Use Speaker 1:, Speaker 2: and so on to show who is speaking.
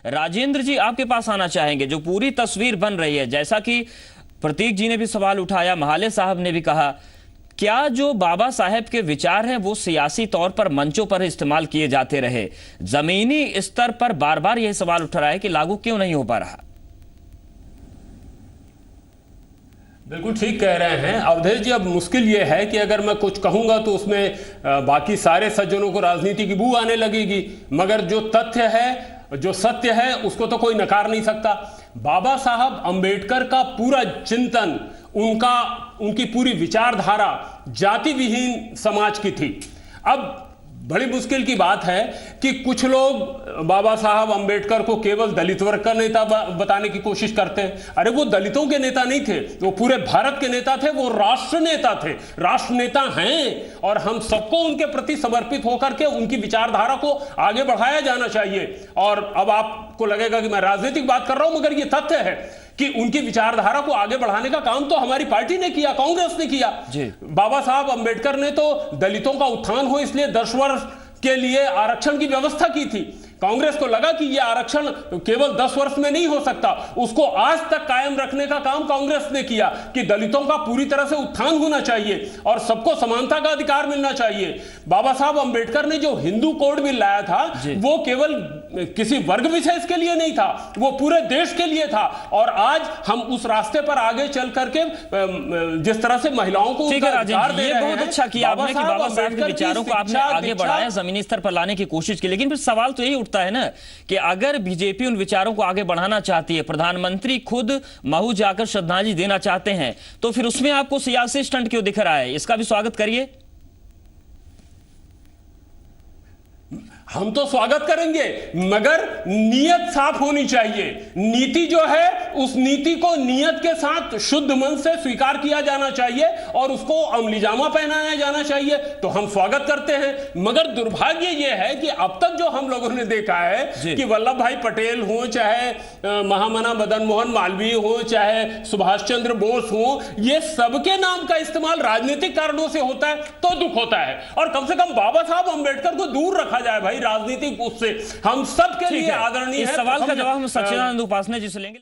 Speaker 1: राजेंद्र जी आपके पास आना चाहेंगे। जो पूरी तस्वीर बन रही है, जैसा कि प्रतीक जी ने भी सवाल उठाया, महाले साहब ने भी कहा, क्या जो बाबा साहेब के विचार हैं वो सियासी तौर पर मंचों पर इस्तेमाल किए जाते रहे, जमीनी स्तर पर बार बार यह सवाल उठ रहा है कि लागू क्यों नहीं हो पा रहा?
Speaker 2: बिल्कुल ठीक कह रहे हैं अवधेश जी। अब मुश्किल ये है कि अगर मैं कुछ कहूंगा तो उसमें बाकी सारे सज्जनों को राजनीति की बू आने लगेगी, मगर जो तथ्य है, जो सत्य है, उसको तो कोई नकार नहीं सकता। बाबा साहब अंबेडकर का पूरा चिंतन, उनकी पूरी विचारधारा जाति विहीन समाज की थी। अब बड़ी मुश्किल की बात है कि कुछ लोग बाबा साहब अंबेडकर को केवल दलित वर्ग का नेता बताने की कोशिश करते हैं। अरे वो दलितों के नेता नहीं थे, वो पूरे भारत के नेता थे, वो राष्ट्र नेता थे, राष्ट्र नेता हैं, और हम सबको उनके प्रति समर्पित होकर के उनकी विचारधारा को आगे बढ़ाया जाना चाहिए। और अब आपको लगेगा कि मैं राजनीतिक बात कर रहा हूं, मगर ये तथ्य है कि उनकी विचारधारा को आगे बढ़ाने का काम तो हमारी पार्टी ने किया, कांग्रेस ने किया। बाबा साहब अंबेडकर ने तो दलितों का उत्थान हो इसलिए 10 वर्ष के लिए आरक्षण की व्यवस्था की थी। कांग्रेस को लगा कि यह आरक्षण केवल 10 वर्ष में नहीं हो सकता, उसको आज तक कायम रखने का काम कांग्रेस ने किया कि दलितों का पूरी तरह से उत्थान होना चाहिए और सबको समानता का अधिकार मिलना चाहिए। बाबा साहब अंबेडकर ने जो हिंदू कोड बिल लाया था, वो केवल किसी वर्ग विशेष के लिए नहीं था, वो पूरे देश के लिए था। और आज हम उस रास्ते पर आगे चल करके जिस तरह से महिलाओं को
Speaker 1: अधिकार दे रहे हैं, बहुत अच्छा किया आपने कि बाबा साहब के विचारों को आपने आगे बढ़ाया, जमीनी स्तर पर लाने की कोशिश की। लेकिन फिर सवाल तो यही है ना कि अगर बीजेपी उन विचारों को आगे बढ़ाना चाहती है, प्रधानमंत्री खुद महू जाकर श्रद्धांजलि देना चाहते हैं, तो फिर उसमें आपको सियासी स्टंट क्यों दिख रहा है? इसका भी स्वागत करिए।
Speaker 2: हम तो स्वागत करेंगे, मगर नीयत साफ होनी चाहिए। नीति जो है, उस नीति को नियत के साथ शुद्ध मन से स्वीकार किया जाना चाहिए और उसको अमलीजामा पहनाया जाना चाहिए। तो हम स्वागत करते हैं, मगर दुर्भाग्य यह है कि अब तक जो हम लोगों ने देखा है कि वल्लभ भाई पटेल हो, चाहे महामना मदन मोहन मालवीय हो, चाहे सुभाष चंद्र बोस हो, ये सबके नाम का इस्तेमाल राजनीतिक कारणों से होता है तो दुख होता है। और कम से कम बाबा साहब अंबेडकर को दूर रखा जाए भाई राजनीतिक उससे। हम सब के लिए आदरणीय है।
Speaker 1: इस सवाल का जवाब हम सच्चिदानंद उपासने जी से लेंगे।